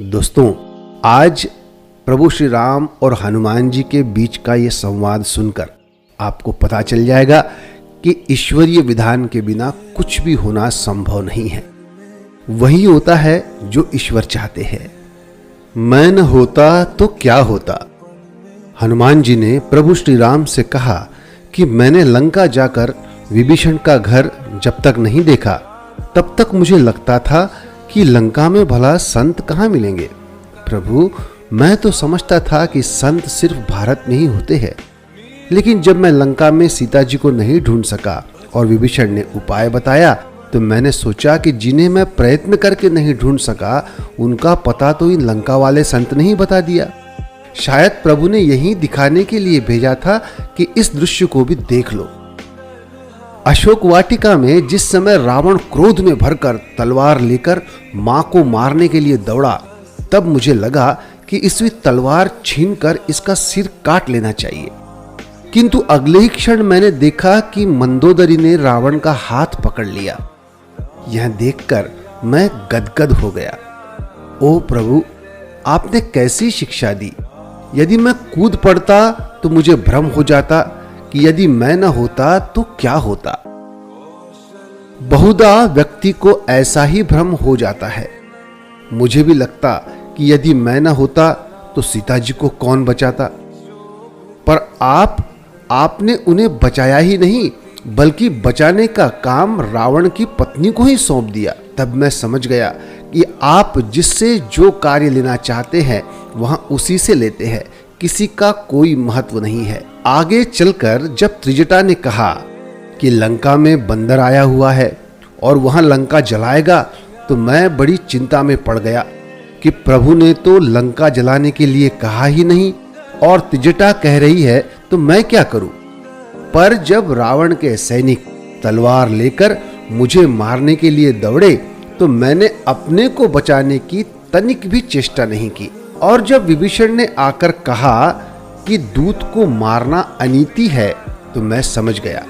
दोस्तों, आज प्रभु श्री राम और हनुमान जी के बीच का ये संवाद सुनकर आपको पता चल जाएगा कि ईश्वरीय विधान के बिना कुछ भी होना संभव नहीं है। वही होता है जो ईश्वर चाहते हैं। मैं न होता तो क्या होता। हनुमान जी ने प्रभु श्री राम से कहा कि मैंने लंका जाकर विभीषण का घर जब तक नहीं देखा तब तक मुझे लगता था कि लंका में भला संत कहाँ मिलेंगे। प्रभु, मैं तो समझता था कि संत सिर्फ भारत में ही होते हैं, लेकिन जब मैं लंका में सीता जी को नहीं ढूंढ सका और विभीषण ने उपाय बताया तो मैंने सोचा कि जिन्हें मैं प्रयत्न करके नहीं ढूंढ सका उनका पता तो इन लंका वाले संत ने ही बता दिया। शायद प्रभु ने यही दिखाने के लिए भेजा था कि इस दृश्य को भी देख लो। अशोक वाटिका में जिस समय रावण क्रोध में भरकर तलवार लेकर मां को मारने के लिए दौड़ा, तब मुझे लगा कि इसकी तलवार छीनकर इसका सिर काट लेना चाहिए। किंतु अगले ही क्षण मैंने देखा कि मंदोदरी ने रावण का हाथ पकड़ लिया। यह देखकर मैं गदगद हो गया। ओ प्रभु, आपने कैसी शिक्षा दी। यदि मैं कूद पड़ता तो मुझे भ्रम हो जाता कि यदि मैं न होता तो क्या होता। बहुधा व्यक्ति को ऐसा ही भ्रम हो जाता है। मुझे भी लगता कि यदि मैं न होता तो सीता जी को कौन बचाता। पर आपने उन्हें बचाया ही नहीं बल्कि बचाने का काम रावण की पत्नी को ही सौंप दिया। तब मैं समझ गया कि आप जिससे जो कार्य लेना चाहते हैं वहां उसी से लेते हैं, किसी का कोई महत्व नहीं है। आगे चलकर जब त्रिजटा ने कहा कि लंका में बंदर आया हुआ है और वहां लंका जलाएगा, तो मैं बड़ी चिंता में पड़ गया कि प्रभु ने तो लंका जलाने के लिए कहा ही नहीं और त्रिजटा कह रही है तो मैं क्या करूं। पर जब रावण के सैनिक तलवार लेकर मुझे मारने के लिए दौड़े तो मैंने अपने को बचाने की तनिक भी चेष्टा नहीं की। और जब विभीषण ने आकर कहा कि दूत को मारना अनीति है तो मैं समझ गया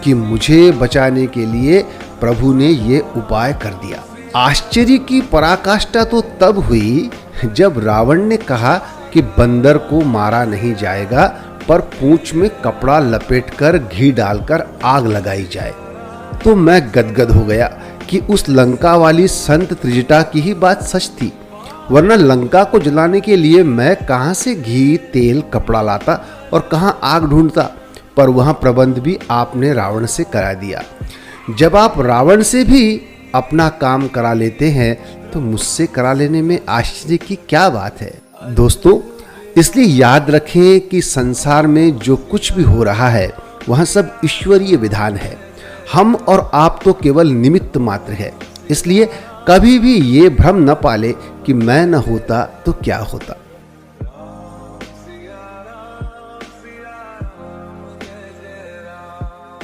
कि मुझे बचाने के लिए प्रभु ने ये उपाय कर दिया। आश्चर्य की पराकाष्ठा तो तब हुई जब रावण ने कहा कि बंदर को मारा नहीं जाएगा पर पूंछ में कपड़ा लपेटकर घी डालकर आग लगाई जाए। तो मैं गदगद हो गया कि उस लंका वाली संत त्रिजटा की ही बात सच थी, वरना लंका को जलाने के लिए मैं कहां से घी, तेल, कपड़ा लाता और कहां आग ढूंढता। पर वहां प्रबंध भी आपने रावण से करा दिया। जब आप रावण से भी अपना काम करा लेते हैं तो मुझसे करा लेने में आश्चर्य की क्या बात है। दोस्तों, इसलिए याद रखें कि संसार में जो कुछ भी हो रहा है वह सब ईश्वरीय विधान है। हम और आप तो केवल निमित्त मात्र है। इसलिए कभी भी ये भ्रम न पाले कि मैं न होता तो क्या होता।